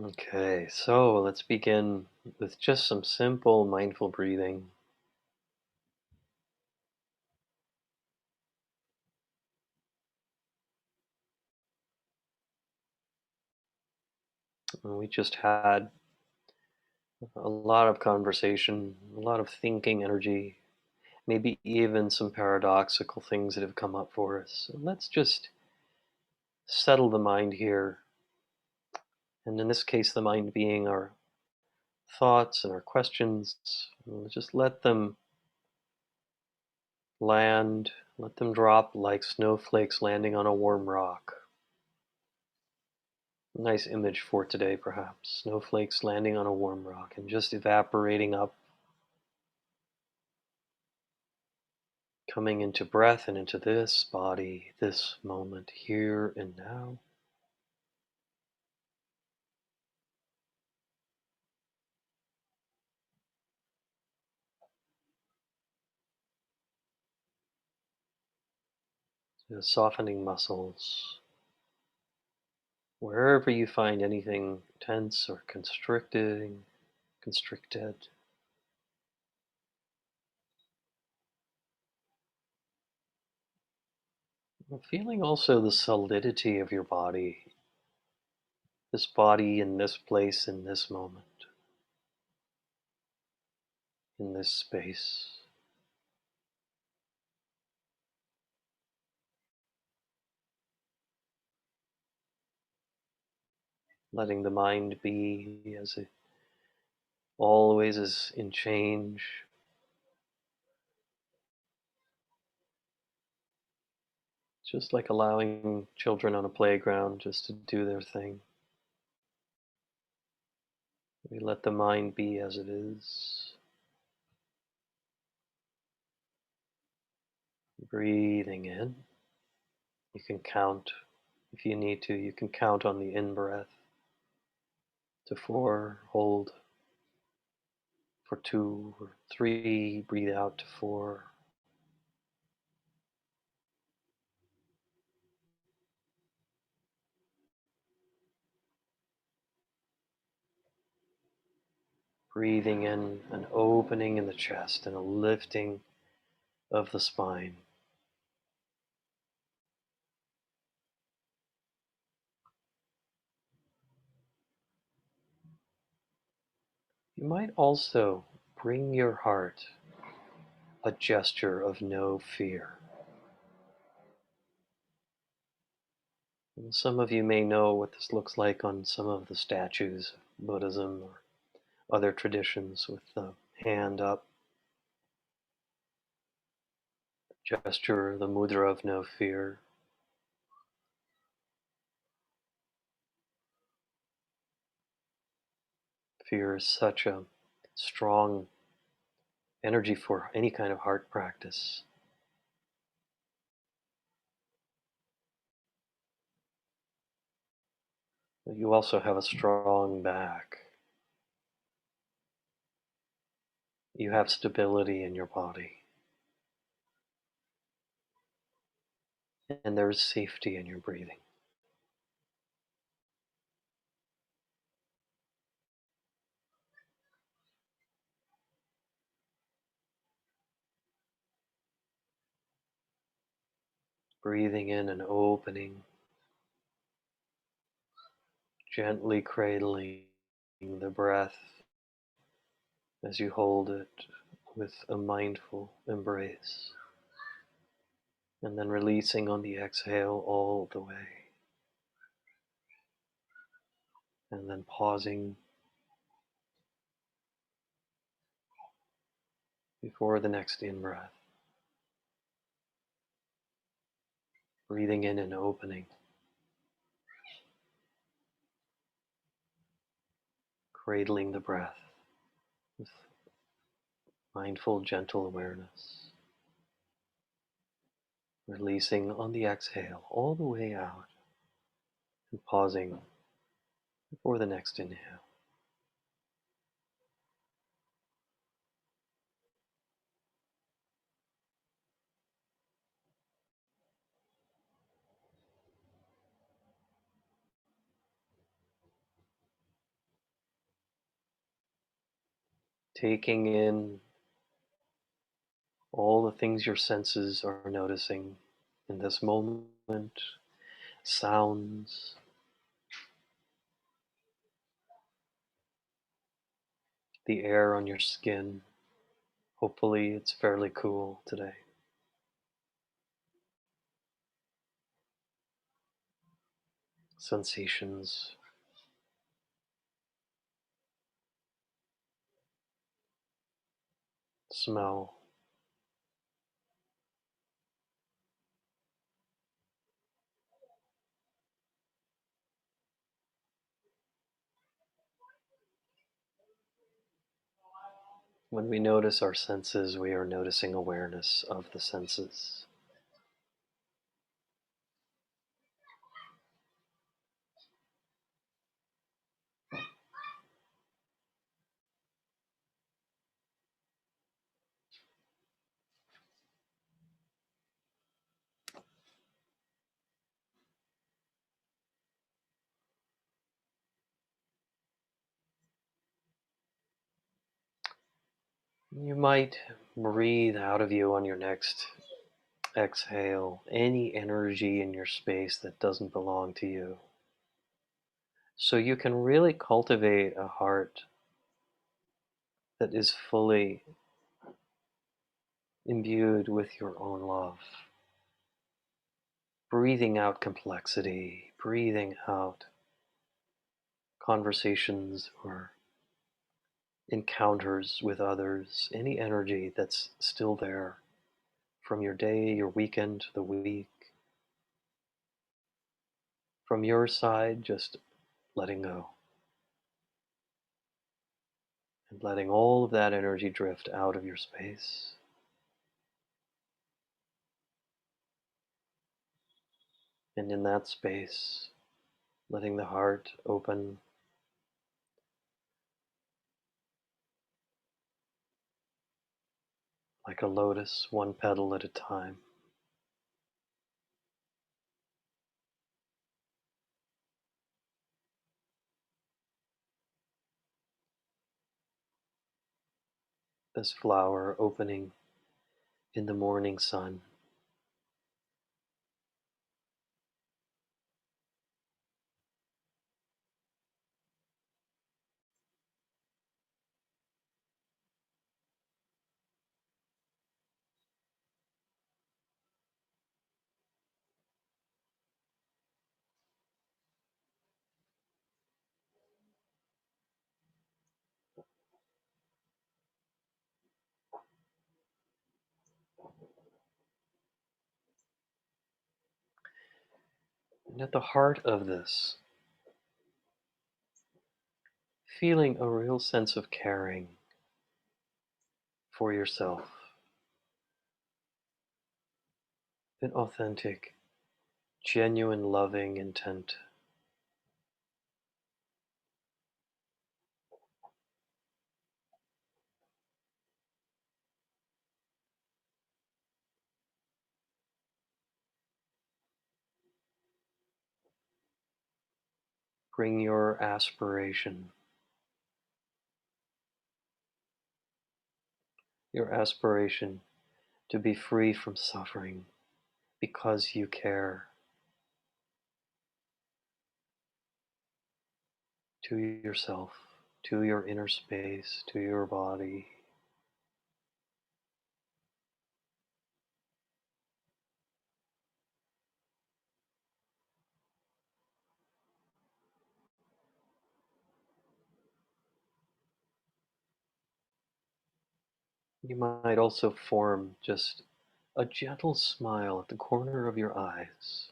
Okay, so let's begin with just some simple mindful breathing. We just had a lot of conversation, a lot of thinking energy, maybe even some paradoxical things that have come up for us. So let's just settle the mind here. And in this case, the mind being our thoughts and our questions. We'll just let them land, let them drop like snowflakes landing on a warm rock. Nice image for today, perhaps. Snowflakes landing on a warm rock and just evaporating up, coming into breath and into this body, this moment, here and now. Just softening muscles. Wherever you find anything tense or constricted, feeling also the solidity of your body, this body in this place, in this moment, in this space. Letting the mind be as it always is in change, just like allowing children on a playground just to do their thing. We let the mind be as it is. Breathing in. You can count if you need to. You can count on the in breath to 4, hold for 2 or 3, breathe out to 4. Breathing in an opening in the chest and a lifting of the spine. You might also bring your heart a gesture of no fear. And some of you may know what this looks like on some of the statues of Buddhism or other traditions with the hand up, gesture, the mudra of no fear. Fear is such a strong energy for any kind of heart practice. But you also have a strong back. You have stability in your body. And there is safety in your breathing. Breathing in and opening, gently cradling the breath as you hold it with a mindful embrace. And then releasing on the exhale all the way. And then pausing before the next in-breath. Breathing in and opening. Cradling the breath with mindful, gentle awareness. Releasing on the exhale all the way out. And pausing before the next inhale. Taking in all the things your senses are noticing in this moment, sounds, the air on your skin. Hopefully it's fairly cool today. Sensations, smell. When we notice our senses, we are noticing awareness of the senses. You might breathe out of you on your next exhale any energy in your space that doesn't belong to you. So you can really cultivate a heart that is fully imbued with your own love. Breathing out complexity, breathing out conversations or encounters with others, any energy that's still there from your day, your weekend, the week. From your side, just letting go and letting all of that energy drift out of your space. And in that space, letting the heart open like a lotus, one petal at a time. This flower opening in the morning sun. And at the heart of this, feeling a real sense of caring for yourself, an authentic, genuine, loving intent. Bring your aspiration to be free from suffering because you care, to yourself, to your inner space, to your body. You might also form just a gentle smile at the corner of your eyes,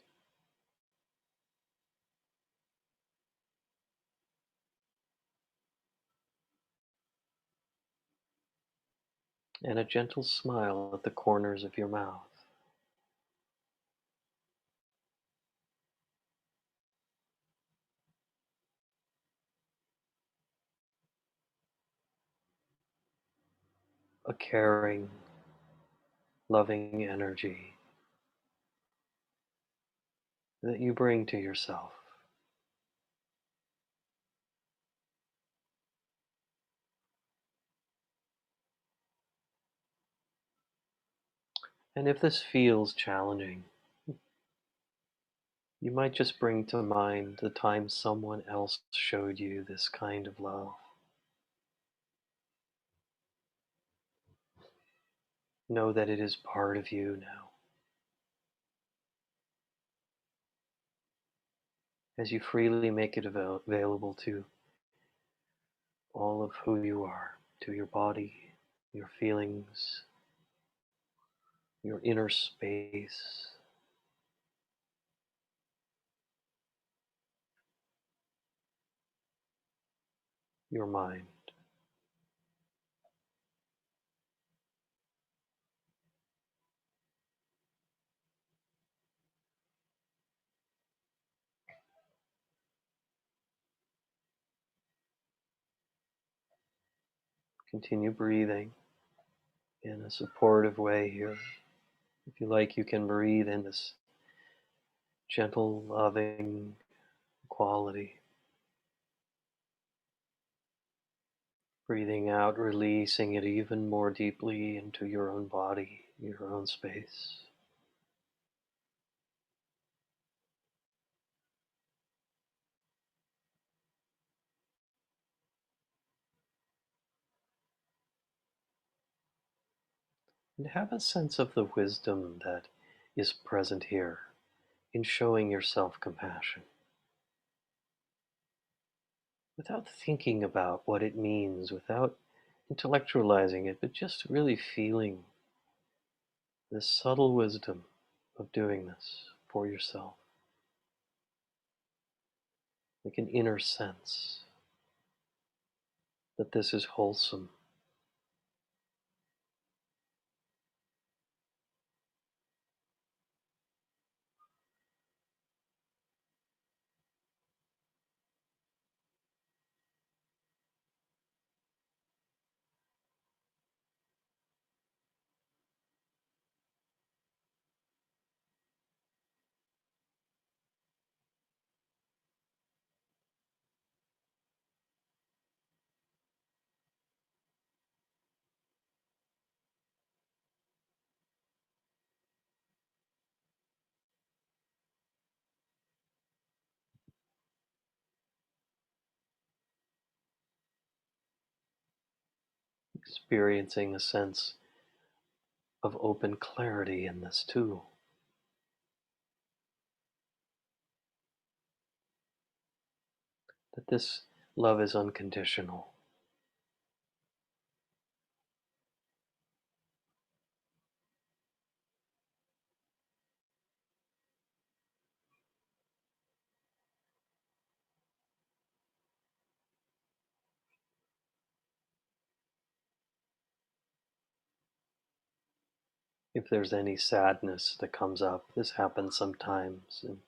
and a gentle smile at the corners of your mouth, a caring, loving energy that you bring to yourself. And if this feels challenging, you might just bring to mind the time someone else showed you this kind of love. Know that it is part of you now. As you freely make it available to all of who you are, to your body, your feelings, your inner space, your mind. Continue breathing in a supportive way here. If you like, you can breathe in this gentle, loving quality. Breathing out, releasing it even more deeply into your own body, your own space. And have a sense of the wisdom that is present here in showing yourself compassion without thinking about what it means, without intellectualizing it, but just really feeling this subtle wisdom of doing this for yourself, like an inner sense that this is wholesome. Experiencing a sense of open clarity in this too. That this love is unconditional. If there's any sadness that comes up, this happens sometimes, and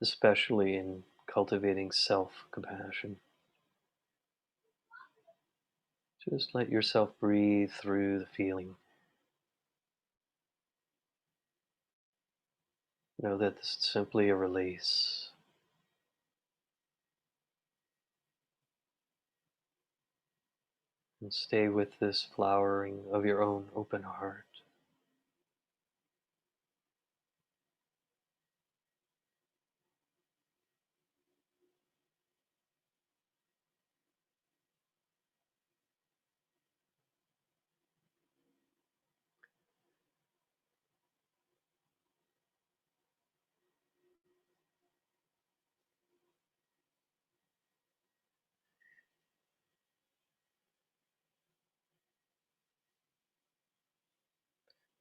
especially in cultivating self compassion. Just let yourself breathe through the feeling. Know that this is simply a release. And stay with this flowering of your own open heart.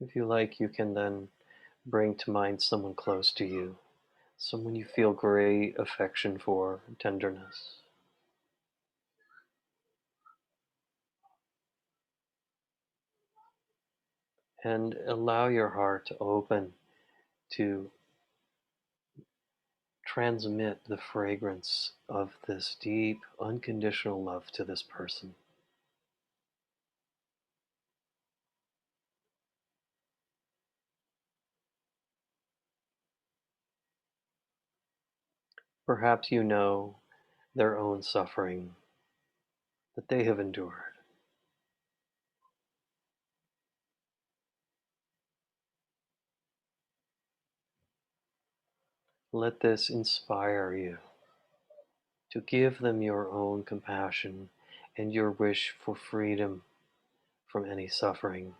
If you like, you can then bring to mind someone close to you, someone you feel great affection for, tenderness. And allow your heart to open to transmit the fragrance of this deep, unconditional love to this person. Perhaps you know their own suffering that they have endured. Let this inspire you to give them your own compassion and your wish for freedom from any suffering.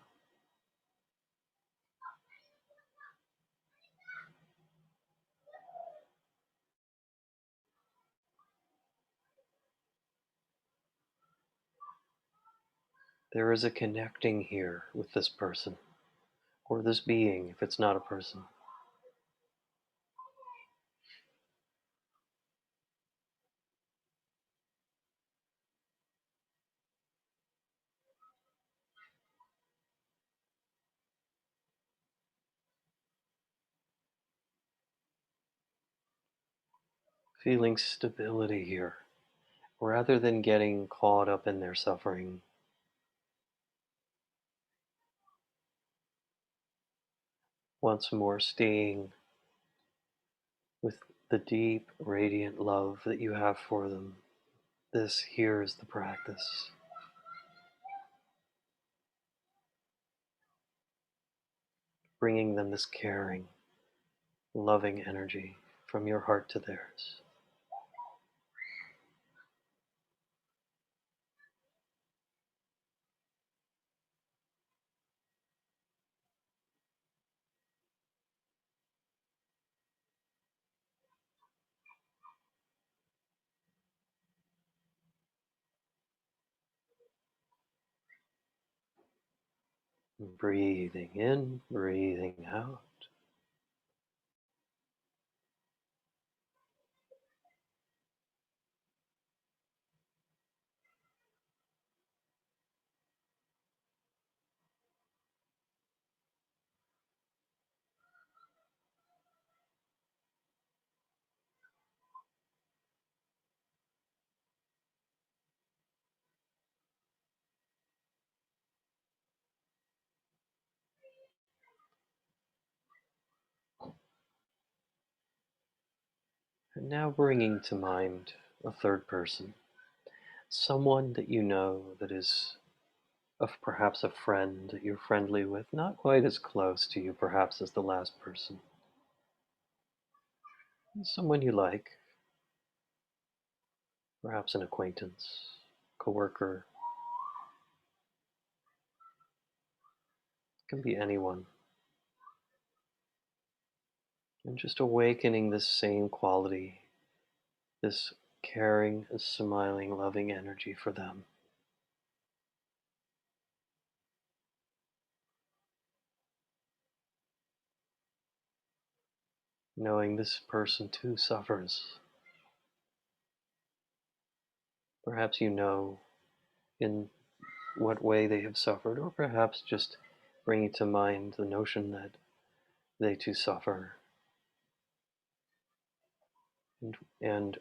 There is a connecting here with this person, or this being if it's not a person. Feeling stability here, rather than getting caught up in their suffering. Once more, staying with the deep, radiant love that you have for them. This here is the practice, bringing them this caring, loving energy from your heart to theirs. Breathing in, breathing out. And now bringing to mind a third person, someone that you know that is of perhaps a friend that you're friendly with, not quite as close to you perhaps as the last person. Someone you like, perhaps an acquaintance, coworker, can be anyone. And just awakening this same quality, this caring, smiling, loving energy for them. Knowing this person too suffers. Perhaps you know in what way they have suffered, or perhaps just bringing to mind the notion that they too suffer, and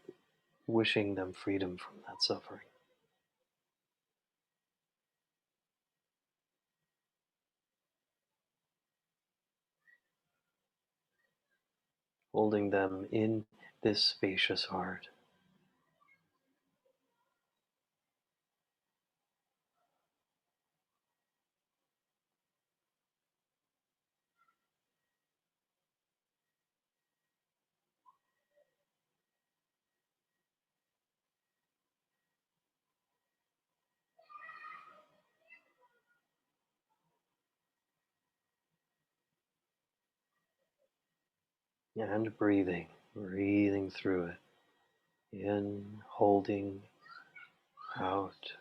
wishing them freedom from that suffering. Holding them in this spacious heart. And breathing, breathing through it. In, holding, out.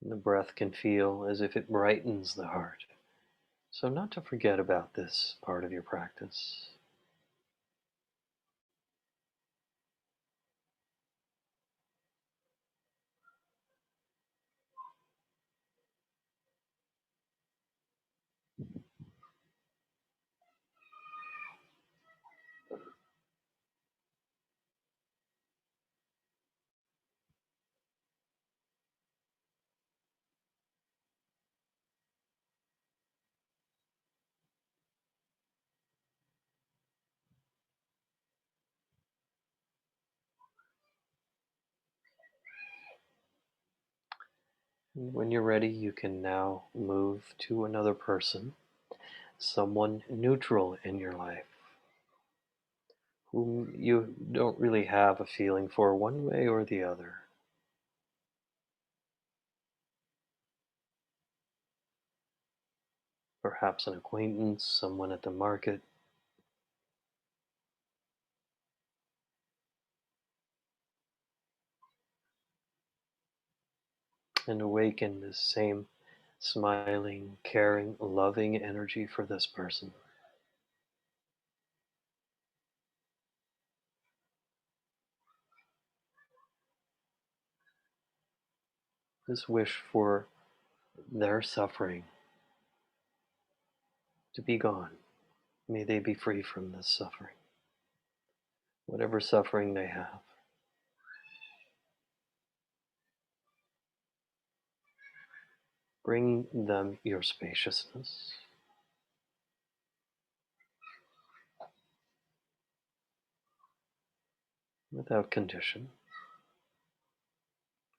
And the breath can feel as if it brightens the heart. So, not to forget about this part of your practice. And when you're ready, you can now move to another person, someone neutral in your life, whom you don't really have a feeling for one way or the other. Perhaps an acquaintance, someone at the market, and awaken this same smiling, caring, loving energy for this person. This wish for their suffering to be gone. May they be free from this suffering, whatever suffering they have. Bring them your spaciousness without condition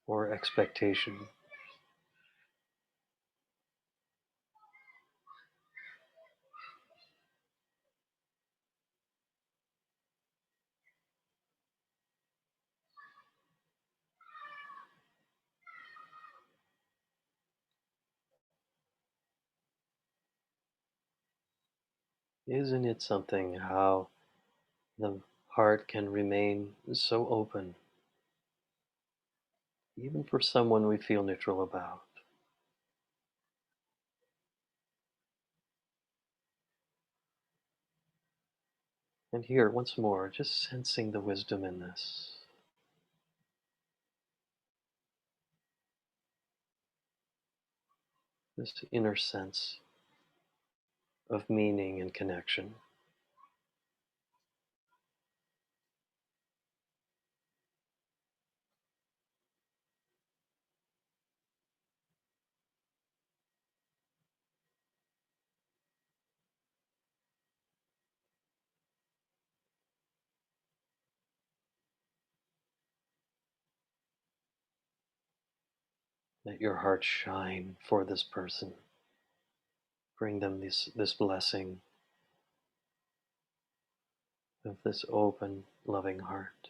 or expectation. Isn't it something how the heart can remain so open, even for someone we feel neutral about? And here, once more, just sensing the wisdom in this inner sense of meaning and connection. Let your heart shine for this person. Bring them this blessing of this open, loving heart.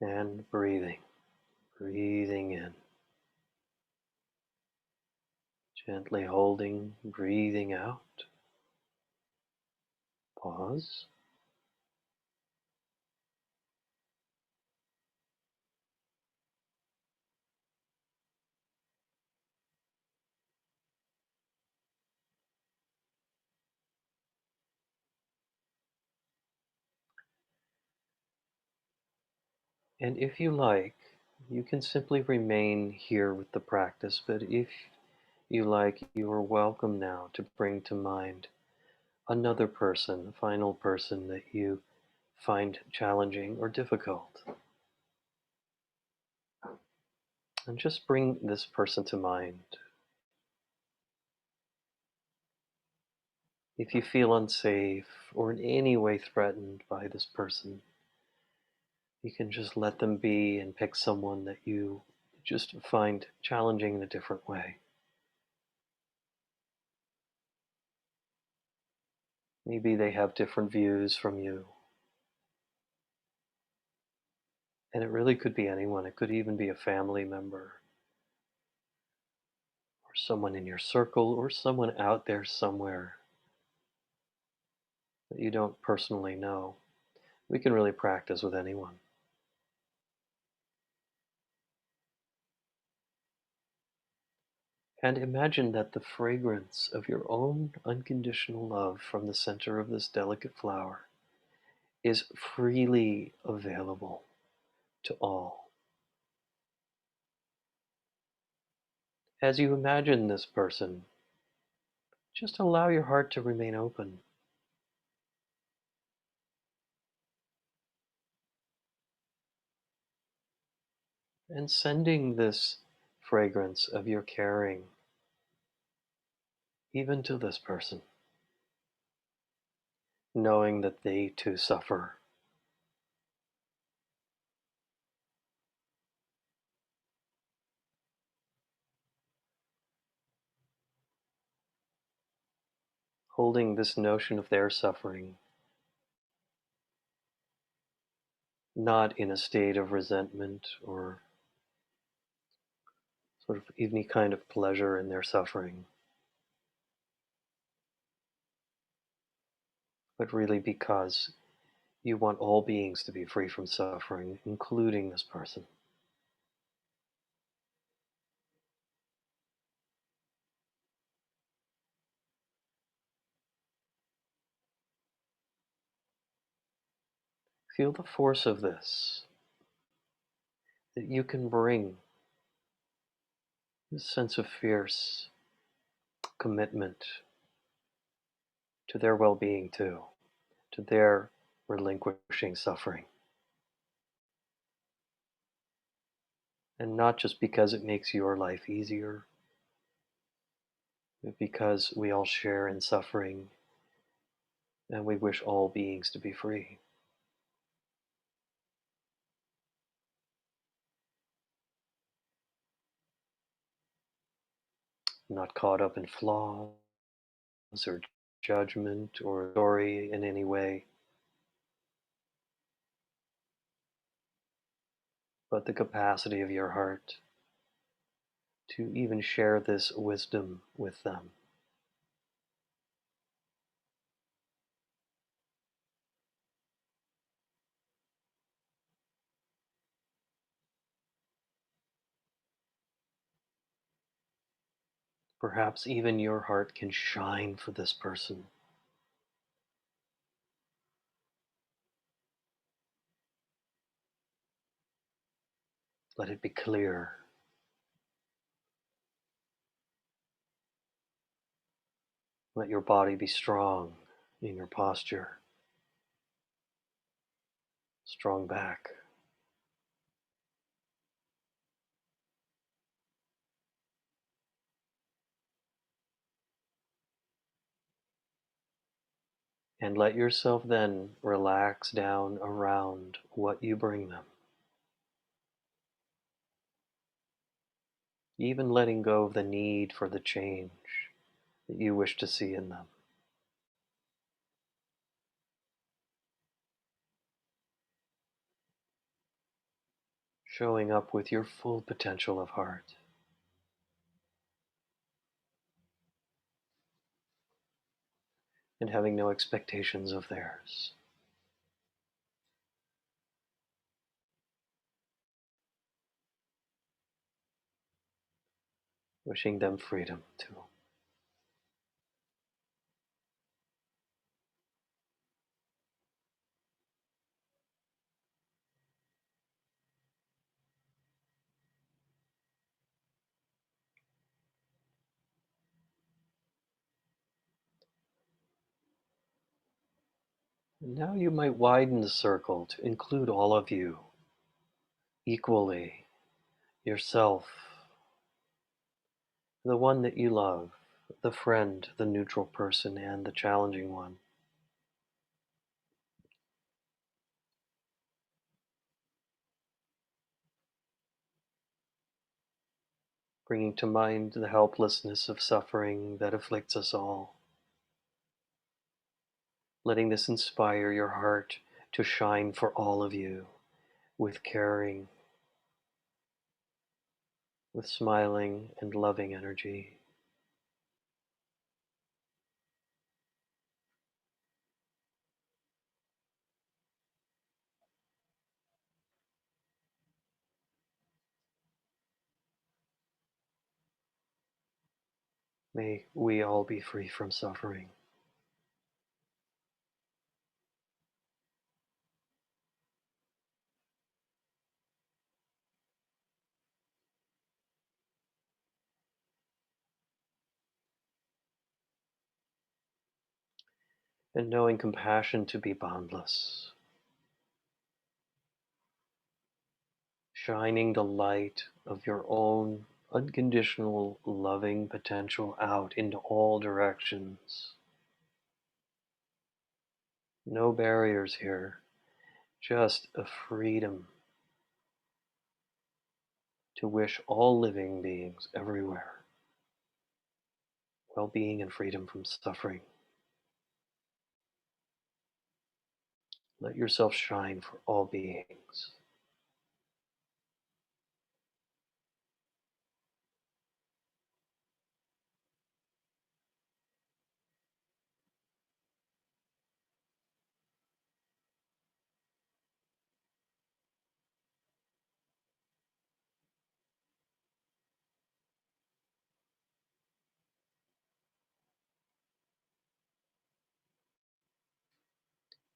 And breathing in, gently holding, breathing out. Pause. And if you like, you can simply remain here with the practice, but if you like, you are welcome now to bring to mind another person, a final person that you find challenging or difficult. And just bring this person to mind. If you feel unsafe or in any way threatened by this person, you can just let them be and pick someone that you just find challenging in a different way. Maybe they have different views from you. And it really could be anyone. It could even be a family member or someone in your circle or someone out there somewhere that you don't personally know. We can really practice with anyone. And imagine that the fragrance of your own unconditional love from the center of this delicate flower is freely available to all. As you imagine this person, just allow your heart to remain open. And sending this fragrance of your caring even to this person, knowing that they too suffer. Holding this notion of their suffering, not in a state of resentment or sort of any kind of pleasure in their suffering, but really because you want all beings to be free from suffering, including this person. Feel the force of this, that you can bring this sense of fierce commitment to their well being too, to their relinquishing suffering. And not just because it makes your life easier, but because we all share in suffering and we wish all beings to be free. Not caught up in flaws or judgment or story in any way, but the capacity of your heart to even share this wisdom with them. Perhaps even your heart can shine for this person. Let it be clear. Let your body be strong in your posture, strong back. And let yourself then relax down around what you bring them, even letting go of the need for the change that you wish to see in them. Showing up with your full potential of heart and having no expectations of theirs. Wishing them freedom too. And now you might widen the circle to include all of you equally, yourself, the one that you love, the friend, the neutral person, and the challenging one. Bringing to mind the helplessness of suffering that afflicts us all. letting this inspire your heart to shine for all of you with caring, with smiling and loving energy. May we all be free from suffering. And knowing compassion to be boundless, shining the light of your own unconditional loving potential out into all directions. No barriers here, just a freedom to wish all living beings everywhere well-being and freedom from suffering. Let yourself shine for all beings.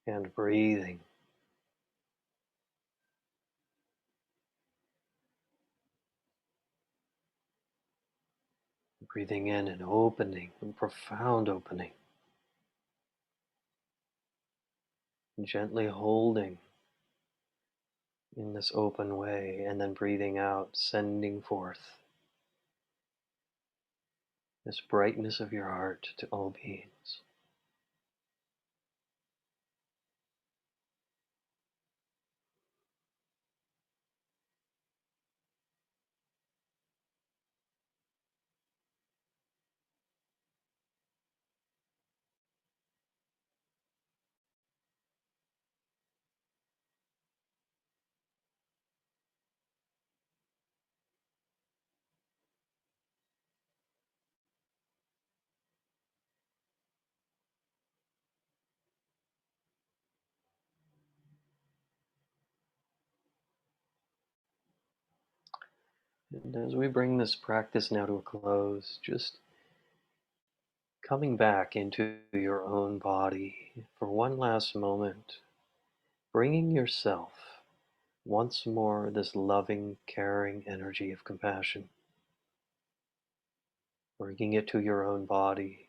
And breathing. Breathing in and opening, a profound opening. Gently holding in this open way, and then breathing out, sending forth this brightness of your heart to all beings. And as we bring this practice now to a close, just coming back into your own body for one last moment, bringing yourself once more this loving, caring energy of compassion, bringing it to your own body.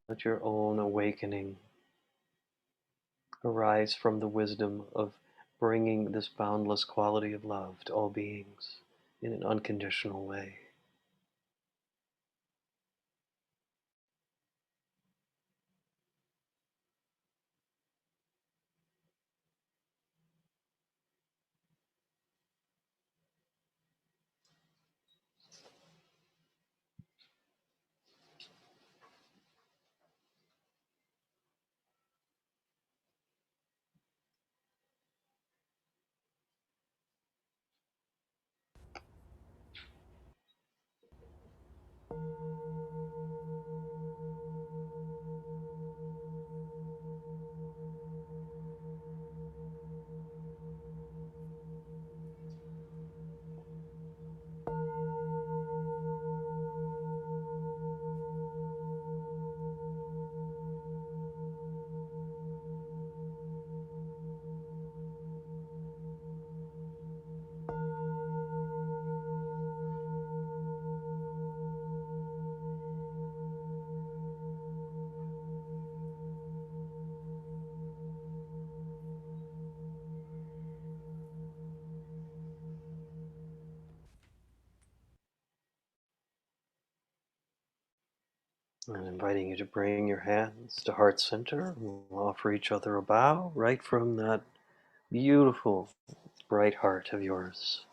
Let your own awakening arise from the wisdom of bringing this boundless quality of love to all beings in an unconditional way. And inviting you to bring your hands to heart center. We'll offer each other a bow right from that beautiful, bright heart of yours.